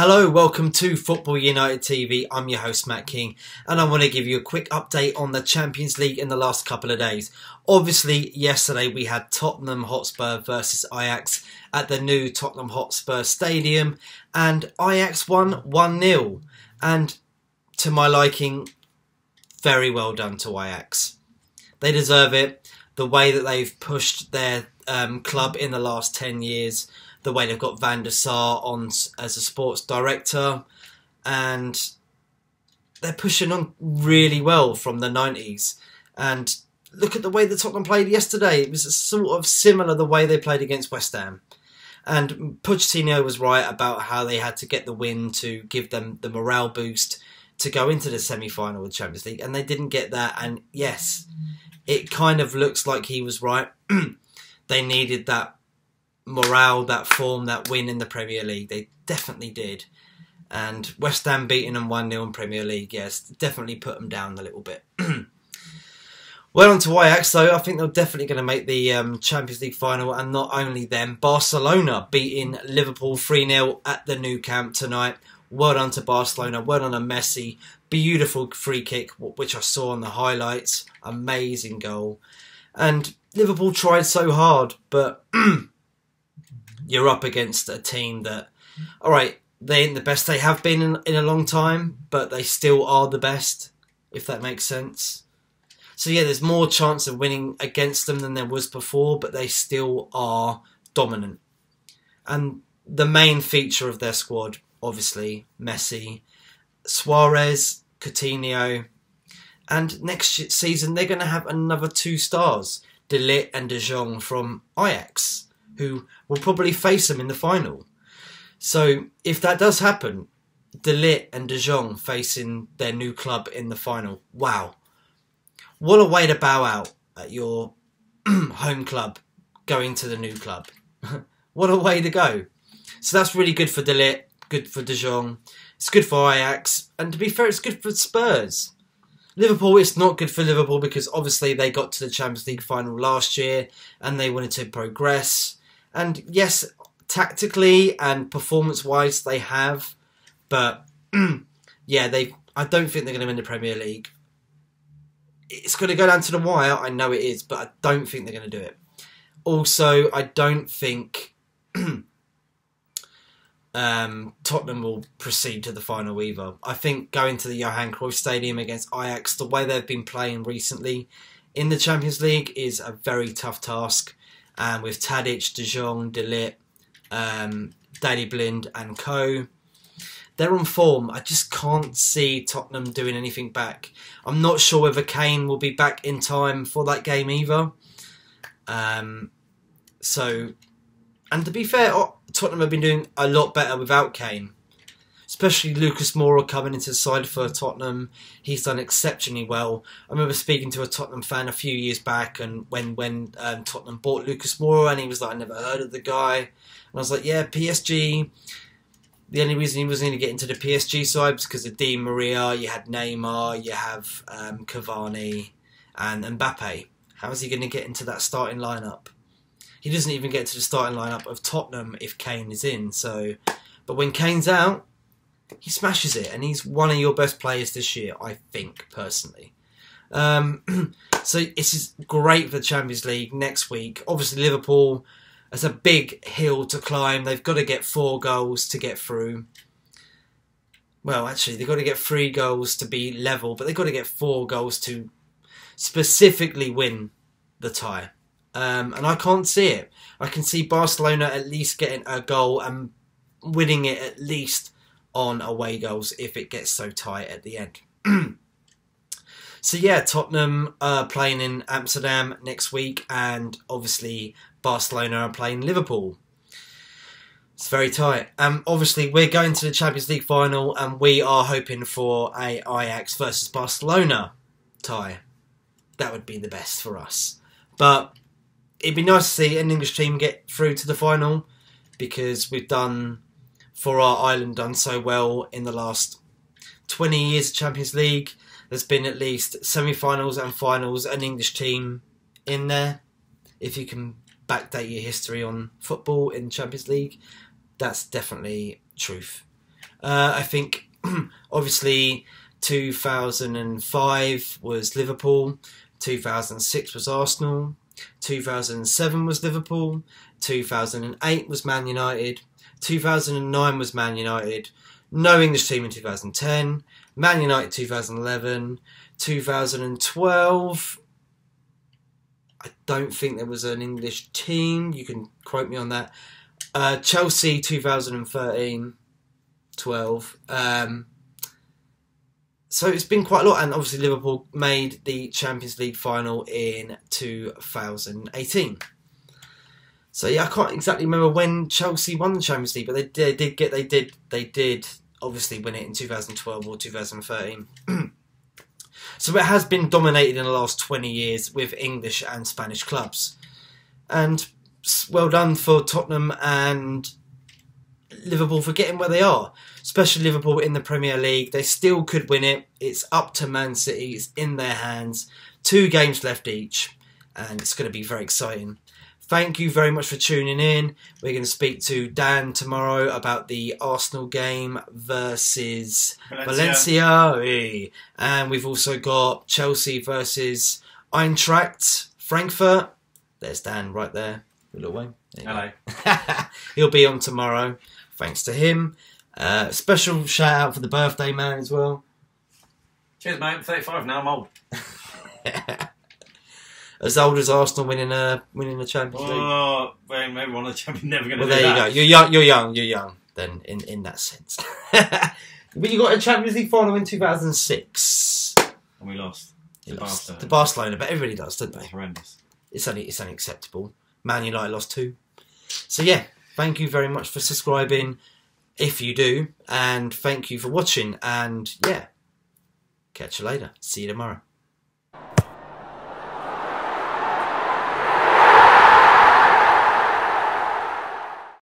Hello, welcome to Football United TV. I'm your host Matt King and I want to give you a quick update on the Champions League in the last couple of days. Obviously, yesterday we had Tottenham Hotspur versus Ajax at the new Tottenham Hotspur Stadium and Ajax won 1-0. And to my liking, very well done to Ajax. They deserve it. The way that they've pushed their club in the last 10 years, the way they've got Van der Sar on as a sports director, and they're pushing on really well from the 90s. And look at the way that Tottenham played yesterday. It was sort of similar the way they played against West Ham. And Pochettino was right about how they had to get the win to give them the morale boost to go into the semi-final of the Champions League, and they didn't get that. And yes, it kind of looks like he was right. They needed that morale, that form, that win in the Premier League. They definitely did. And West Ham beating them 1-0 in Premier League, yes, definitely put them down a little bit. Well, on to Ajax, though. I think they're definitely going to make the Champions League final. And not only them, Barcelona beating Liverpool 3-0 at the Nou Camp tonight. Well done to Barcelona. Well done to Messi. Beautiful free kick, which I saw on the highlights. Amazing goal. And Liverpool tried so hard, but you're up against a team that, alright, they ain't the best they have been in a long time, but they still are the best, if that makes sense. So yeah, there's more chance of winning against them than there was before, but they still are dominant. And the main feature of their squad, obviously, Messi, Suarez, Coutinho, and next season they're going to have another 2 stars, De Ligt and De Jong from Ajax, who will probably face them in the final. So if that does happen, De Ligt and De Jong facing their new club in the final, wow. What a way to bow out at your home club going to the new club. What a way to go. So that's really good for De Ligt, good for De Jong. It's good for Ajax. And to be fair, it's good for Spurs. Liverpool, it's not good for Liverpool because obviously they got to the Champions League final last year and they wanted to progress. And yes, tactically and performance-wise they have. But yeah, I don't think they're going to win the Premier League. It's going to go down to the wire, I know it is, but I don't think they're going to do it. Also, I don't think Tottenham will proceed to the final either. I think going to the Johan Cruyff Stadium against Ajax, the way they've been playing recently in the Champions League is a very tough task. And with Tadic, De Jong, De Ligt, Daley Blind and co, they're on form. I just can't see Tottenham doing anything back. I'm not sure whether Kane will be back in time for that game either. And to be fair, Tottenham have been doing a lot better without Kane. Especially Lucas Moura coming into the side for Tottenham. He's done exceptionally well. I remember speaking to a Tottenham fan a few years back, and when Tottenham bought Lucas Moura, and he was like, I never heard of the guy. And I was like, yeah, PSG. The only reason he wasn't going to get into the PSG side was because of Di Maria. You had Neymar, you have Cavani and Mbappe. How is he going to get into that starting lineup? He doesn't even get to the starting lineup of Tottenham if Kane is in. But when Kane's out, he smashes it, and he's one of your best players this year, I think, personally. So this is great for the Champions League next week. Obviously, Liverpool, it's a big hill to climb. They've got to get 4 goals to get through. Well, actually, they've got to get 3 goals to be level, but they've got to get 4 goals to specifically win the tie. And I can't see it. I can see Barcelona at least getting a goal and winning it at least on away goals if it gets so tight at the end. So yeah, Tottenham are playing in Amsterdam next week, and obviously Barcelona are playing Liverpool. It's very tight. Obviously we're going to the Champions League final, and we are hoping for a Ajax versus Barcelona tie. That would be the best for us. But it'd be nice to see an English team get through to the final, because we've done, for our island, done so well in the last 20 years of Champions League. There's been at least semi-finals and finals, an English team in there. If you can backdate your history on football in Champions League, that's definitely truth. I think, obviously, 2005 was Liverpool, 2006 was Arsenal, 2007 was Liverpool, 2008 was Man United, 2009 was Man United, no English team in 2010, Man United 2011, 2012, I don't think there was an English team, you can quote me on that, Chelsea 2013, 12, so it's been quite a lot, and obviously Liverpool made the Champions League final in 2018. So yeah, I can't exactly remember when Chelsea won the Champions League, but they did obviously win it in 2012 or 2013. So it has been dominated in the last 20 years with English and Spanish clubs, and well done for Tottenham and Liverpool for getting where they are, especially Liverpool in the Premier League. They still could win it. It's up to Man City. It's in their hands. 2 games left each, and it's going to be very exciting. Thank you very much for tuning in. We're going to speak to Dan tomorrow about the Arsenal game versus Valencia. And we've also got Chelsea versus Eintracht Frankfurt. There's Dan right there. Little way. Hello. He'll be on tomorrow. Thanks to him. Special shout out for the birthday man as well. Cheers, mate. I'm 35 now. I'm old. As old as Arsenal winning the Champions League. Oh, well, maybe one of the champions never going to do that. Well, there you go. You're young. Then in that sense. But you got a Champions League final in 2006. And we lost. To Barcelona, but everybody does, don't they? That's horrendous. It's only acceptable. Man United lost 2. So yeah, thank you very much for subscribing, if you do, and thank you for watching. And yeah, catch you later. See you tomorrow.